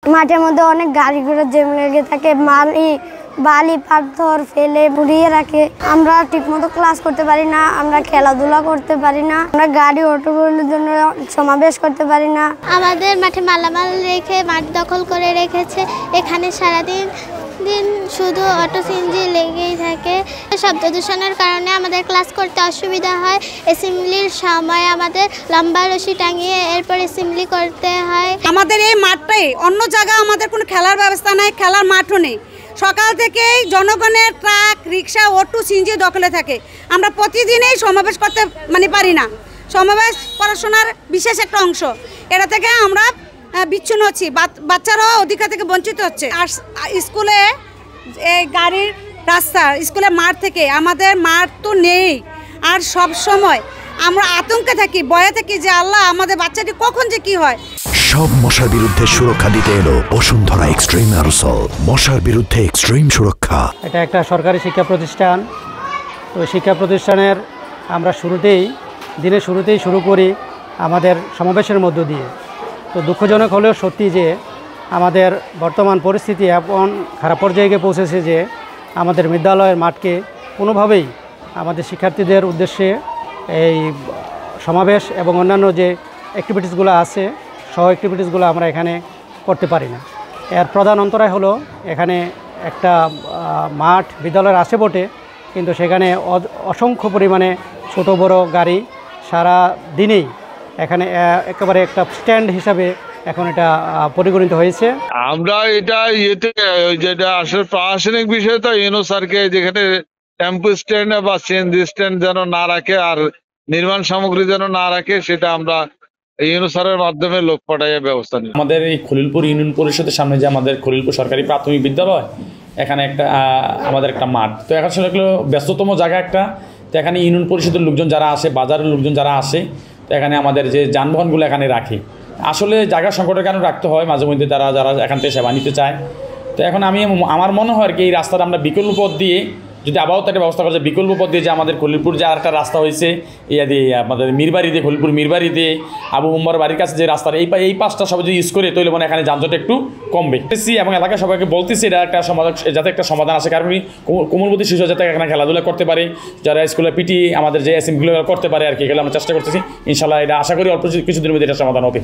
মাঠের মধ্যে অনেক গাড়ি ঘোড়া জ্যাম লেগে থাকে, বালি পাথর ফেলে পুড়িয়ে রাখে। আমরা ঠিকমতো ক্লাস করতে পারি না, আমরা খেলাধুলা করতে পারি না, আমরা গাড়ি অটোগুলোর জন্য সমাবেশ করতে পারি না। আমাদের মাঠে মালামাল রেখে মাঠ দখল করে রেখেছে। এখানে সারাদিন শুধু অটো সিএনজি লেগেই থাকে। শব্দ দূষণের কারণে আমাদের ক্লাস করতে অসুবিধা হয়। অ্যাসেম্বলির সময় আমাদের লম্বা রশি টাঙিয়ে এরপর অ্যাসেম্বলি করতে হয়। আমাদের এই মাঠটাই অন্য জায়গায় আমাদের কোনো খেলার ব্যবস্থা নাই, খেলার মাঠও নেই। সকাল থেকেই জনগণের ট্রাক রিক্সা অটো সিএনজি দখলে থাকে। আমরা প্রতিদিনই সমাবেশ করতে পারি না। সমাবেশ পড়াশোনার বিশেষ একটা অংশ, এটা থেকে আমরা বিচ্ছিন্ন হচ্ছি। বাচ্চারাও অধিকার থেকে বঞ্চিত হচ্ছে। আর স্কুলে এই গাড়ির রাস্তা, স্কুলের মাঠ থেকে আমাদের মাঠ তো নেই। আর সব সময় আমরা আতঙ্কে থাকি, ভয়ে থাকি যে আল্লাহ আমাদের বাচ্চাটি কখন যে কি হয়। সব মশার বিরুদ্ধে সুরক্ষা দিতে এলো বসুন্ধরা এক্সট্রিম অ্যারোসল, মশার বিরুদ্ধে এক্সট্রিম সুরক্ষা। এটা একটা সরকারি শিক্ষা প্রতিষ্ঠান। তো শিক্ষা প্রতিষ্ঠানের আমরা দিনের শুরুতেই শুরু করি আমাদের সমাবেশের মধ্য দিয়ে। তো দুঃখজনক হলেও সত্যি যে আমাদের বর্তমান পরিস্থিতি এমন খারাপ পর্যায়ে পৌঁছেছে যে আমাদের বিদ্যালয়ের মাঠকে কোনোভাবেই আমাদের শিক্ষার্থীদের উদ্দেশ্যে এই সমাবেশ এবং অন্যান্য যে অ্যাক্টিভিটিসগুলো আছে সহ অ্যাক্টিভিটিসগুলো আমরা এখানে করতে পারি না। এর প্রধান অন্তরায় হলো এখানে একটা মাঠ বিদ্যালয়ের আছে বটে, কিন্তু সেখানে অসংখ্য পরিমাণে ছোট বড় গাড়ি সারা দিনেই এখানে একেবারে একটা স্ট্যান্ড হিসাবে এখন এটা পরিগণিত হয়েছে। আমরা এটা যেটা আসলে প্রশাসনিক বিষয় তো ইউনো স্যারকে যেখানে টেম্পো স্ট্যান্ড বা সিএনজি স্ট্যান্ড যেন না রাখে আর নির্মাণ সামগ্রী যেন না রাখে, সেটা আমরা ইউনো স্যারের মাধ্যমে লোক পাঠাইয়া ব্যবস্থা নিই। আমাদের এই খলিলপুর ইউনিয়ন পরিষদের সামনে যে আমাদের খলিলপুর সরকারি প্রাথমিক বিদ্যালয়, এখানে একটা আমাদের একটা মাঠ, তো এখন সেটা ব্যস্ততম জায়গা একটা। তো এখানে ইউনিয়ন পরিষদের লোকজন যারা আসে, বাজারের লোকজন যারা আসে, তো এখানে আমাদের যে যানবাহনগুলো এখানে রাখে। আসলে জায়গা সংকটের কারণে রাখতে হয় মাঝে মধ্যে যারা এখান থেকে সেবা নিতে চায়। তো এখন আমার মনে হয় আর কি এই রাস্তাটা আমরা বিকল্প পথ দিয়ে যদি আবারও একটা ব্যবস্থা করা যায়, বিকল্প পথ দিয়ে যে আমাদের খলিলপুর যে আর একটা রাস্তা হয়েছে ইয়া দিয়ে আমাদের মিরবাড়ি দিয়ে, খলিলপুর মিরবাড়ি দিয়ে আবু উম্মর বাড়ির কাছে যে রাস্তাটা, এই পাশটা সবাই যদি ইউজ করে তাহলে এখানে যানজট একটু কমবে। এবং এলাকায় সবাইকে বলতেছি এটা একটা সমাধান, যাতে একটা সমাধান আসে। কারণ কোমলবতী শিশু যাতে এখানে খেলাধুলা করতে পারে, যারা স্কুলে পিটি আমাদের যে অ্যাসেম্বলিগুলো করতে পারে আর কি, এগুলো আমরা চেষ্টা করতেছি। ইনশাল্লাহ এটা আশা করি অল্প কিছুদিনের মধ্যে এটা সমাধান হবে।